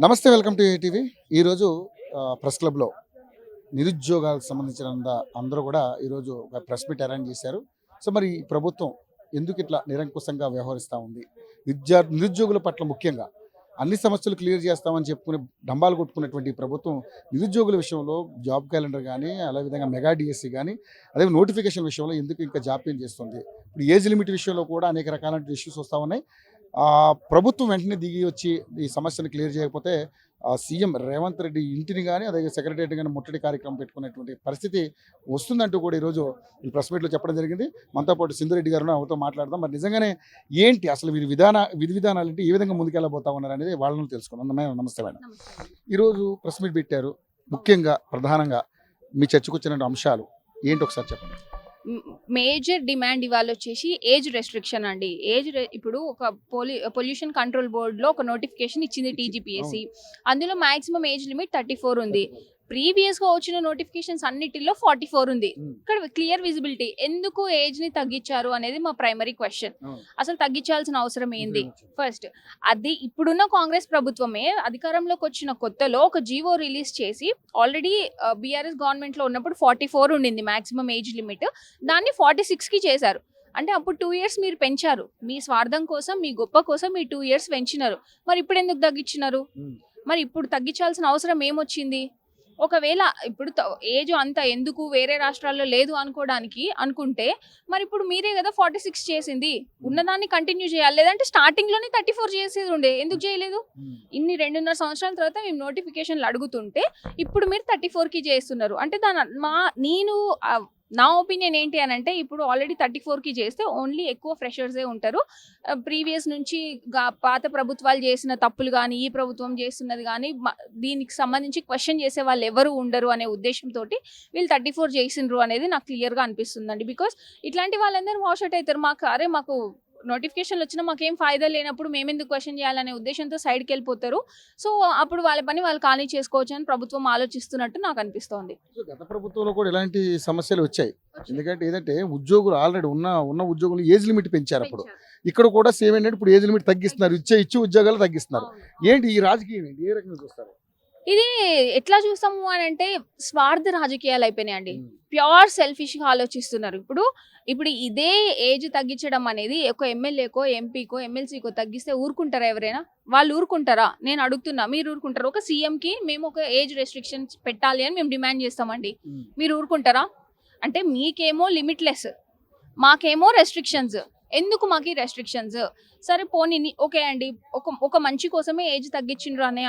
నమస్తే, welcome to ATV. ఈరోజు press క్లబ్లో నిరుద్యోగాలకు సంబంధించిన అందరూ కూడా ఈరోజు ఒక ప్రెస్ మీట్ అరేంజ్ చేశారు. సో మరి ఈ ప్రభుత్వం ఎందుకు ఇట్లా నిరంకుశంగా వ్యవహరిస్తూ ఉంది, నిరుద్యోగుల పట్ల ముఖ్యంగా అన్ని సమస్యలు క్లియర్ చేస్తామని చెప్పుకుని డంబాలు కొట్టుకున్నటువంటి ఈ ప్రభుత్వం నిరుద్యోగుల విషయంలో జాబ్ క్యాలెండర్ కానీ, అదేవిధంగా మెగా డిఎస్సి కానీ, అదే నోటిఫికేషన్ విషయంలో ఎందుకు ఇంకా జాప్యం చేస్తుంది. ఇప్పుడు ఏజ్ లిమిట్ విషయంలో కూడా అనేక రకాలైన ఇష్యూస్ వస్తూ ఉన్నాయి. ప్రభుత్వం వెంటనే దిగి వచ్చి ఈ సమస్యను క్లియర్ చేయకపోతే సీఎం రేవంత్ రెడ్డి ఇంటిని కానీ, అదే సెక్రటరియట్ కానీ ముట్టడి కార్యక్రమం పెట్టుకునేటువంటి పరిస్థితి వస్తుందంటూ కూడా ఈరోజు ఈ ప్రెస్ మీట్లో చెప్పడం జరిగింది. మనతో పాటు సింధురెడ్డి గారు అవతో మాట్లాడదాం. మరి నిజంగానే ఏంటి అసలు వీరి విధి విధానాలు ఏంటి, ఏ విధంగా ముందుకెళ్ళబోతా ఉన్నారు అనేది వాళ్ళని తెలుసుకుందాం. నమస్తే మేడం. ఈరోజు ప్రెస్ మీట్ పెట్టారు. ముఖ్యంగా ప్రధానంగా మీ చర్చకు వచ్చిన అంశాలు ఏంటి ఒకసారి చెప్పండి. మేజర్ డిమాండ్ ఇవాళ వచ్చేసి ఏజ్ రెస్ట్రిక్షన్ అండి. ఇప్పుడు ఒక పొల్యూషన్ కంట్రోల్ బోర్డ్ లో ఒక నోటిఫికేషన్ ఇచ్చింది టీజీపీఎస్సీ. అందులో మాక్సిమం ఏజ్ లిమిట్ 34 ఉంది. ప్రీవియస్ గా వచ్చిన నోటిఫికేషన్స్ అన్నిటిలో 44 ఉంది. ఇక్కడ క్లియర్ విజిబిలిటీ. ఎందుకు ఏజ్ ని తగ్గించారు అనేది మా ప్రైమరీ క్వశ్చన్. అసలు తగ్గించాల్సిన అవసరం ఏంది? ఫస్ట్ అది ఇప్పుడున్న కాంగ్రెస్ ప్రభుత్వమే అధికారంలోకి వచ్చిన కొత్తలో ఒక జీవో రిలీజ్ చేసి, ఆల్రెడీ బీఆర్ఎస్ గవర్నమెంట్ లో ఉన్నప్పుడు 44 ఉండింది మాక్సిమం ఏజ్ లిమిట్. దాన్ని 46 కి చేశారు. అంటే అప్పుడు 2 years మీరు పెంచారు. మీ స్వార్థం కోసం, మీ గొప్ప కోసం మీ 2 years పెంచినారు. మరి ఇప్పుడు ఎందుకు తగ్గించినారు? మరి ఇప్పుడు తగ్గించాల్సిన అవసరం ఏమొచ్చింది? ఒకవేళ ఇప్పుడు ఏజ్ అంతా ఎందుకు వేరే రాష్ట్రాల్లో లేదు అనుకుంటే మరి ఇప్పుడు మీరే కదా 46 చేసింది. ఉన్నదాన్ని కంటిన్యూ చేయాలి. లేదంటే స్టార్టింగ్ లోనే 34 చేసేది ఉండే. ఎందుకు చేయలేదు? ఇన్ని 2.5 సంవత్సరాల తర్వాత మేము నోటిఫికేషన్లు అడుగుతుంటే ఇప్పుడు మీరు 34కి చేస్తున్నారు. అంటే నా ఒపీనియన్ ఏంటి అని అంటే, ఇప్పుడు ఆల్రెడీ 34కి చేస్తే ఓన్లీ ఎక్కువ ఫ్రెషర్సే ఉంటారు. ప్రీవియస్ నుంచి పాత ప్రభుత్వాలు చేసిన తప్పులు కానీ, ఈ ప్రభుత్వం చేస్తున్నది కానీ, దీనికి సంబంధించి క్వశ్చన్ చేసే వాళ్ళు ఎవరు ఉండరు అనే ఉద్దేశంతో వీళ్ళు 34 చేసిండ్రు అనేది నాకు క్లియర్గా అనిపిస్తుందండి. బికాస్ ఇట్లాంటి వాళ్ళందరూ వాష్ అవుట్ అవుతారు. మాకు నోటిఫికేషన్లు వచ్చినా మాకేం ఫాయిదా లేనప్పుడు మేమెందుకు క్వశ్చన్ చేయాలనే ఉద్దేశంతో సైడ్కి వెళ్ళిపోతారు. సో అప్పుడు వాళ్ళ పని వాళ్ళు ఖాళీ చేసుకోవచ్చు అని ప్రభుత్వం ఆలోచిస్తున్నట్టు నాకు అనిపిస్తోంది. గత ప్రభుత్వంలో కూడా ఇలాంటి సమస్యలు వచ్చాయి. ఎందుకంటే ఏదంటే ఉద్యోగులు ఆల్రెడీ ఉన్న ఉద్యోగులు ఏజ్ లిమిట్ పెంచారు. అప్పుడు ఇక్కడ కూడా సేమ్ ఏంటంటే ఇప్పుడు ఏజ్ లిమిట్ తగ్గిస్తున్నారు. ఇచ్చే ఉద్యోగాలు తగ్గిస్తున్నారు. ఏంటి ఈ రాజకీయం ఏంటి? ఏ రకంగా చూస్తారు? ఇది ఎట్లా చూస్తాము అని అంటే, స్వార్థ రాజకీయాలు అయిపోయినాయండి. ప్యూర్ సెల్ఫిష్గా ఆలోచిస్తున్నారు. ఇప్పుడు ఇదే ఏజ్ తగ్గించడం అనేది ఒక ఎమ్మెల్యేకో, ఎంపీకో, ఎమ్మెల్సీకో తగ్గిస్తే ఊరుకుంటారా? ఎవరైనా వాళ్ళు ఊరుకుంటారా? నేను అడుగుతున్నా, మీరు ఊరుకుంటారు? ఒక సీఎంకి మేము ఒక ఏజ్ రెస్ట్రిక్షన్స్ పెట్టాలి అని మేము డిమాండ్ చేస్తామండి. మీరు ఊరుకుంటారా? అంటే మీకేమో లిమిట్లెస్, మాకేమో రెస్ట్రిక్షన్స్. ఎందుకు మాకు ఈ రెస్ట్రిక్షన్స్? సరే పోనీ ఓకే అండి, ఒక మంచి కోసమే ఏజ్ తగ్గించిండ్రు అని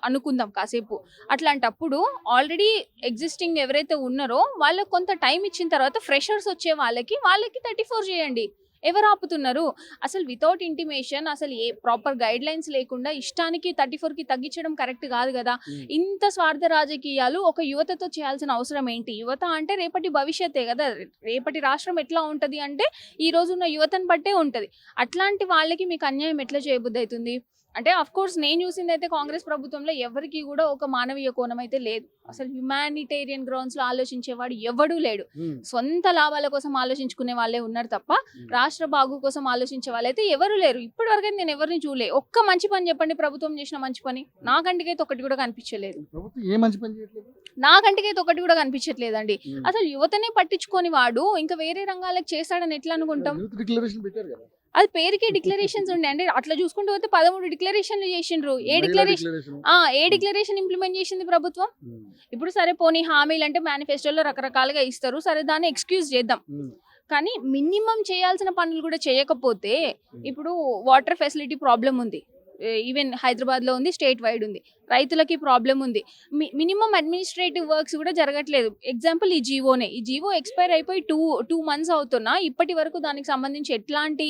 అనుకుందాం కాసేపు. అట్లాంటప్పుడు ఆల్రెడీ ఎగ్జిస్టింగ్ ఎవరైతే ఉన్నారో వాళ్ళకి కొంత టైం ఇచ్చిన తర్వాత ఫ్రెషర్స్ వచ్చే వాళ్ళకి 34 చేయండి. ఎవరు ఆపుతున్నారు? అసలు వితౌట్ ఇంటిమేషన్, అసలు ఏ ప్రాపర్ గైడ్ లైన్స్ లేకుండా ఇష్టానికి 34కి తగ్గించడం కరెక్ట్ కాదు కదా. ఇంత స్వార్థ రాజకీయాలు ఒక యువతతో చేయాల్సిన అవసరం ఏంటి? యువత అంటే రేపటి భవిష్యత్తే కదా. రేపటి రాష్ట్రం ఎట్లా ఉంటుంది అంటే ఈ రోజు ఉన్న యువతను బట్టే ఉంటుంది. అట్లాంటి వాళ్ళకి మీకు అన్యాయం ఎట్లా చేయబుద్ధి అవుతుంది? అంటే అఫ్ కోర్స్ నేను చూసింది అయితే కాంగ్రెస్ ప్రభుత్వంలో ఎవరికి కూడా ఒక మానవీయ కోణం అయితే లేదు. అసలు హ్యుమానిటేరియన్ గ్రౌండ్స్ లో ఆలోచించేవాడు ఎవడూ లేడు. సొంత లాభాల కోసం ఆలోచించుకునే వాళ్ళే ఉన్నారు తప్ప రాష్ట్ర బాగు కోసం ఆలోచించే వాళ్ళైతే ఎవరు లేరు. ఇప్పటి వరకు నేను ఎవరిని చూడలే. ఒక్క మంచి పని చెప్పండి ప్రభుత్వం చేసిన మంచి పని. నాకంటికైతే ఒకటి కూడా కనిపించలేదు. నాకంటికైతే ఒకటి కూడా కనిపించట్లేదండి. అసలు యువతనే పట్టించుకొని వాడు ఇంకా వేరే రంగాలకు చేస్తాడని ఎట్లా అనుకుంటాం? అది పేరుకే డిక్లరేషన్స్ ఉండే అండి. అట్లా చూసుకుంటూ పోతే 13 డిక్లరేషన్లు చేసిండ్రు. ఏ డిక్లరేషన్ ఇంప్లిమెంట్ చేసింది ప్రభుత్వం? ఇప్పుడు సరే పోనీ హామీలు అంటే మేనిఫెస్టోలో రకరకాలుగా ఇస్తారు. సరే దాన్ని ఎక్స్క్యూజ్ చేద్దాం. కానీ మినిమం చేయాల్సిన పనులు కూడా చేయకపోతే, ఇప్పుడు వాటర్ ఫెసిలిటీ ప్రాబ్లం ఉంది. ఈవెన్ హైదరాబాద్ లో ఉంది, స్టేట్ వైడ్ ఉంది. రైతులకి ప్రాబ్లం ఉంది. మినిమం అడ్మినిస్ట్రేటివ్ వర్క్స్ కూడా జరగట్లేదు. ఎగ్జాంపుల్ ఈ జీవో ఎక్స్పైర్ అయిపోయి 2 months అవుతున్నా ఇప్పటి వరకు దానికి సంబంధించి ఎట్లాంటి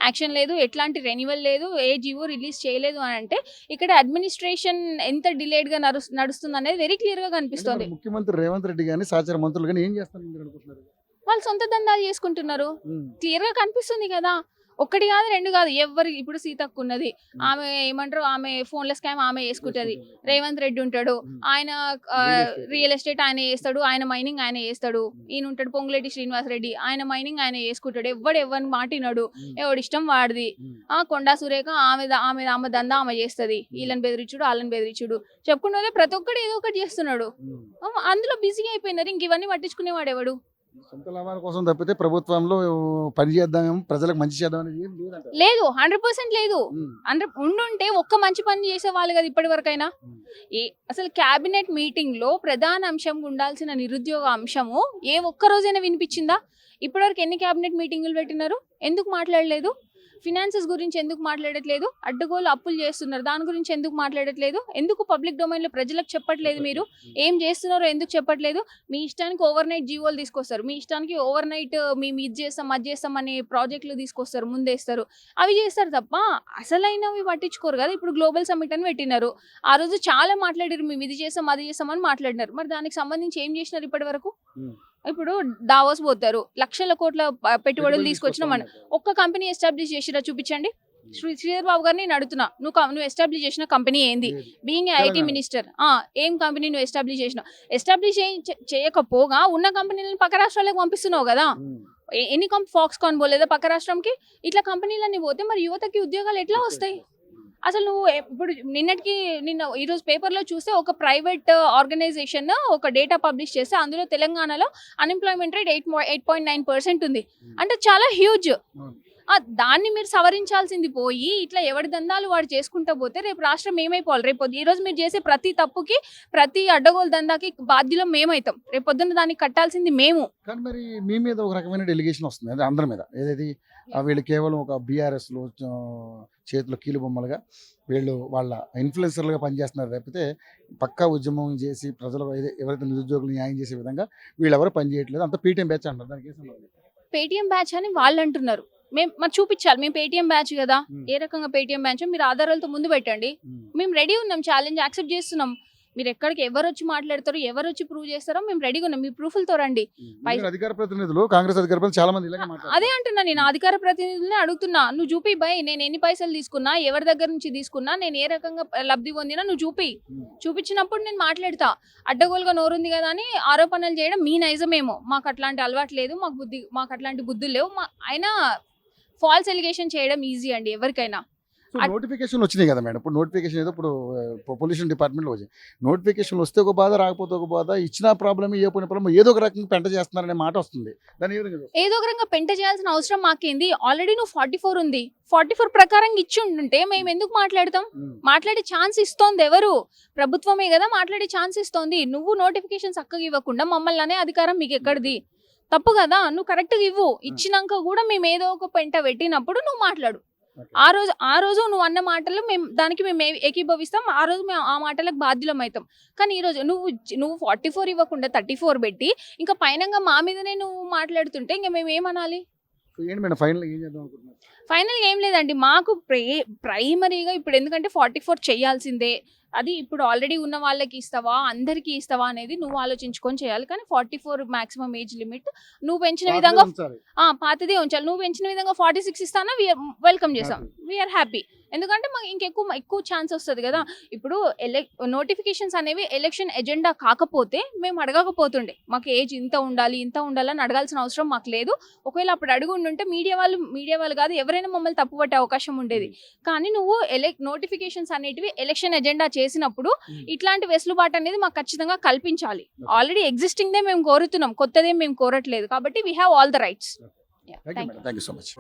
యాక్షన్ లేదు, ఎట్లాంటి రెన్యువల్ లేదు, ఏ జీవో రిలీజ్ చేయలేదు అని అంటే ఇక్కడ అడ్మినిస్ట్రేషన్ ఎంత డిలేడ్ గా నడుస్తుంది అనేది వెరీ క్లియర్ గా కనిపిస్తుంది. ముఖ్యమంత్రి రేవంత్ రెడ్డి గాని, సహచర మంత్రులు గాని ఏం చేస్తారు? వాళ్ళు సొంత దందాలు చేసుకుంటున్నారు. క్లియర్ గా కనిపిస్తుంది కదా. ఒక్కటి కాదు రెండు కాదు ఎవరి ఇప్పుడు సీతక్క ఉన్నది, ఆమె ఏమంటారు ఆమె ఫోన్ల స్కామ్ ఆమె వేసుకుంటది. రేవంత్ రెడ్డి ఉంటాడు, ఆయన రియల్ ఎస్టేట్ ఆయన చేస్తాడు, ఆయన మైనింగ్ ఆయన చేస్తాడు. ఈయన ఉంటాడు పొంగులేటి శ్రీనివాస్ రెడ్డి, ఆయన మైనింగ్ ఆయన చేసుకుంటాడు. ఎవరిని మాటినాడు, ఎవడి ఇష్టం వాడిది. కొండా సురేఖ ఆమె దందా ఆమె చేస్తుంది. వీళ్ళని బెదిరించుడు వాళ్ళని బెదిరించుడు చెప్పుకుంటే ప్రతి ఒక్కడు ఏదో ఒకటి చేస్తున్నాడు. అందులో బిజీ అయిపోయినారు. ఇంక ఇవన్నీ పట్టించుకునేవాడు ఎవడు? సొంత లాభాల కోసం తప్పితే ప్రభుత్వంలో పని చేద్దాం, ప్రజలకు మంచి చేద్దాం అనేది ఏం లేదంట. లేదు, 100% లేదు. ఉండుంటే ఒక్క మంచి పని చేసేవాళ్ళు కదా ఇప్పటి వరకైనా. అసలు క్యాబినెట్ మీటింగ్ లో ప్రధాన అంశం ఉండాల్సిన నిరుద్యోగ అంశము ఏ ఒక్క రోజైనా వినిపించిందా? ఇప్పటివరకు ఎన్ని క్యాబినెట్ మీటింగులు పెట్టినారు? ఎందుకు మాట్లాడలేదు? ఫినాన్సెస్ గురించి ఎందుకు మాట్లాడట్లేదు? అడ్డగోలు అప్పులు చేస్తున్నారు, దాని గురించి ఎందుకు మాట్లాడట్లేదు? ఎందుకు పబ్లిక్ డొమైన్ లో ప్రజలకు చెప్పట్లేదు? మీరు ఏం చేస్తున్నారో ఎందుకు చెప్పట్లేదు? మీ ఇష్టానికి ఓవర్ నైట్ జీవోలు తీసుకొస్తారు, మీ ఇష్టానికి ఓవర్ నైట్ మేము ఇది చేస్తాం అది చేస్తాం అనే ప్రాజెక్టులు తీసుకొస్తారు, ముందేస్తారు, అవి చేస్తారు తప్ప అసలైనవి పట్టించుకోరు కదా. ఇప్పుడు గ్లోబల్ సమ్మిట్ అని పెట్టినారు, ఆ రోజు చాలా మాట్లాడారు, మేము ఇది చేస్తాం అది చేస్తాం అని మాట్లాడినారు. మరి దానికి సంబంధించి ఏం చేసినారు ఇప్పటి వరకు? ఇప్పుడు దావోస్ పోతారు, లక్షల కోట్ల పెట్టుబడులు తీసుకొచ్చిన మన ఒక్క కంపెనీ ఎస్టాబ్లిష్ చేసిరా చూపించండి. శ్రీధర్ బాబు గారిని నేను అడుగుతున్నా, నువ్వు ఎస్టాబ్లిష్ చేసిన కంపెనీ ఏంది? బీయింగ్ ఐటీ మినిస్టర్ ఏం కంపెనీ నువ్వు ఎస్టాబ్లిష్ చేసినావు? ఎస్టాబ్లిష్ చేయకపోగా ఉన్న కంపెనీలను పక్క రాష్ట్రాలకు పంపిస్తున్నావు కదా. ఎన్ని ఫాక్స్కాన్ పోలేదా పక్క రాష్ట్రంకి? ఇట్లా కంపెనీలన్నీ పోతే మరి యువతకి ఉద్యోగాలు ఎట్లా వస్తాయి? అసలు నువ్వు ఇప్పుడు నిన్న ఈరోజు పేపర్లో చూస్తే ఒక ప్రైవేట్ ఆర్గనైజేషన్ ఒక డేటా పబ్లిష్ చేస్తే అందులో తెలంగాణలో అన్ఎంప్లాయ్మెంట్ రేట్ 8.9% ఉంది. అంటే చాలా హ్యూజ్. దాన్ని మీరు సవరించాల్సింది పోయి ఇట్లా ఎవరి దందాలు వాడు చేసుకుంటా పోతే రేపు రాష్ట్రం ఏమైపోవాలి? రేపు ఈ రోజు మీరు చేసే ప్రతి తప్పుకి ప్రతి అడ్డగోలు దందాకి బాధ్యులం మేమవుతాం. రేపు పొద్దున్న దానికి కట్టాల్సింది మేము. కానీ మరి మీ మీద ఒక రకమైన డెలిగేషన్ వస్తుంది, అది అందరి మీద. ఏదైతే వీళ్ళు కేవలం ఒక బీఆర్ఎస్లో చేతిలో కీలు బొమ్మలుగా వీళ్ళు వాళ్ళ ఇన్ఫ్లుయెన్సర్లుగా పనిచేస్తున్నారు తప్పితే పక్కా ఉద్యమం చేసి ప్రజలు ఎవరైతే నిరుద్యోగులు న్యాయం చేసే విధంగా వీళ్ళెవరూ పనిచేయట్లేదు. అంత పీటీఎం బ్యాచ్ అంటారు. దానికి పేటీఎం బ్యాచ్ అని వాళ్ళు అంటున్నారు. మరి చూపించాలి, మేము పేటీఎం బ్యాచ్ కదా, ఏ రకంగా పేటీఎం బ్యాచ్ మీరు ఆధారాలతో ముందు పెట్టండి. మేము రెడీ ఉన్నాం, ఛాలెంజ్ యాక్సెప్ట్ చేస్తున్నాం. మీరు ఎక్కడికి ఎవరు వచ్చి మాట్లాడతారో ఎవరు వచ్చి ప్రూవ్ చేస్తారో మేము రెడీగా ఉన్నాం. మీ ప్రూఫ్లతో రండి. అధికార ప్రతినిధులు కాంగ్రెస్ అధికార ప్రతినిధులు చాలా మంది అదే అంటున్నా, నేను అధికార ప్రతినిధులనే అడుగుతున్నా. నువ్వు చూపి బై, నేను ఎన్ని పైసలు తీసుకున్నా, ఎవరి దగ్గర నుంచి తీసుకున్నా, నేను ఏ రకంగా లబ్ధి పొందినా నువ్వు చూపించినప్పుడు నేను మాట్లాడతా. అడ్డగోలుగా నోరుంది కదా అని ఆరోపణలు చేయడం మీ నైజమేమో. మాకు అట్లాంటి అలవాటు లేదు, మాకు అట్లాంటి బుద్ధులు లేవు. అయినా ఫాల్స్ ఎలిగేషన్ చేయడం ఈజీ అండి ఎవరికైనా. నోటిఫికేషన్ వచ్చినాయి కదా మేడం. ఇప్పుడు నోటిఫికేషన్ ఏదో ఇప్పుడు పొల్యూషన్ డిపార్ట్మెంట్లో వచ్చింది. నోటిఫికేషన్ వస్తే ఒక బాధ, రాకపోతే ఒక బాధ, ఇచ్చిన ప్రాబ్లమ్ ఏ పోయిన ప్రాబ్లమ్ ఏదో ఒక రకంగా పెంట చేస్తున్నారనే మాట వస్తుంది. దాని ఏదో ఒక రకంగా పెంట చేయాల్సిన అవసరం మాకేంది? ఆల్రెడీ నువ్వు 44 ఉంది, 44 ప్రకారం ఇచ్చి ఉంటుంటే మేము ఎందుకు మాట్లాడతాం? మాట్లాడే ఛాన్స్ ఇస్తోంది ఎవరు? ప్రభుత్వమే కదా మాట్లాడే ఛాన్స్ ఇస్తోంది. నువ్వు నోటిఫికేషన్ చక్కగా ఇవ్వకుండా మమ్మల్ని అనే అధికారం మీకు ఎక్కడిది? తప్పు కదా. నువ్వు కరెక్ట్గా ఇవ్వు. ఇచ్చినాక కూడా మేము ఏదో ఒక పెంట పెట్టినప్పుడు నువ్వు మాట్లాడు. ఆ రోజు నువ్వు అన్న మాటలు దానికి మేము ఏకీభవిస్తాం. ఆ రోజు మేము ఆ మాటలకు బాధ్యులం అవుతాం. కానీ ఈ రోజు నువ్వు 44 ఇవ్వకుండా 34 పెట్టి ఇంకా పైనంగా మా మీదనే నువ్వు మాట్లాడుతుంటే ఇంకా మేము ఏమనాలి? ఫైనల్ ఏం లేదండి. మాకు ప్రైమరీగా ఇప్పుడు ఎందుకంటే 44 చేయాల్సిందే. అది ఇప్పుడు ఆల్రెడీ ఉన్న వాళ్ళకి ఇస్తావా, అందరికి ఇస్తావా అనేది నువ్వు ఆలోచించుకొని చేయాలి. కానీ 44 మాక్సిమం ఏజ్ లిమిట్ నువ్వు పెంచిన విధంగా పాతదే ఉంచాలి. నువ్వు పెంచిన విధంగా 46 ఇస్తానా వెల్కమ్ చేసాం, వీఆర్ హ్యాపీ. ఎందుకంటే మాకు ఇంకెక్కువ ఛాన్స్ వస్తుంది కదా. ఇప్పుడు నోటిఫికేషన్స్ అనేవి ఎలక్షన్ ఎజెండా కాకపోతే మేము అడగకపోతుండే. మాకు ఏజ్ ఇంత ఉండాలి అని అడగాల్సిన అవసరం మాకు లేదు. ఒకవేళ అప్పుడు అడుగుంటుంటే మీడియా వాళ్ళు కాదు ఎవరైనా మమ్మల్ని తప్పుపట్టే అవకాశం ఉండేది. కానీ నువ్వు నోటిఫికేషన్స్ అనేటివి ఎలక్షన్ ఎజెండా చేసినప్పుడు ఇట్లాంటి వెసులుబాటు అనేది మాకు ఖచ్చితంగా కల్పించాలి. ఆల్రెడీ ఎగ్జిస్టింగ్ దే మేము కోరుతున్నాం, కొత్తదే మేము కోరట్లేదు. కాబట్టి we have all the rights. Thank you so much.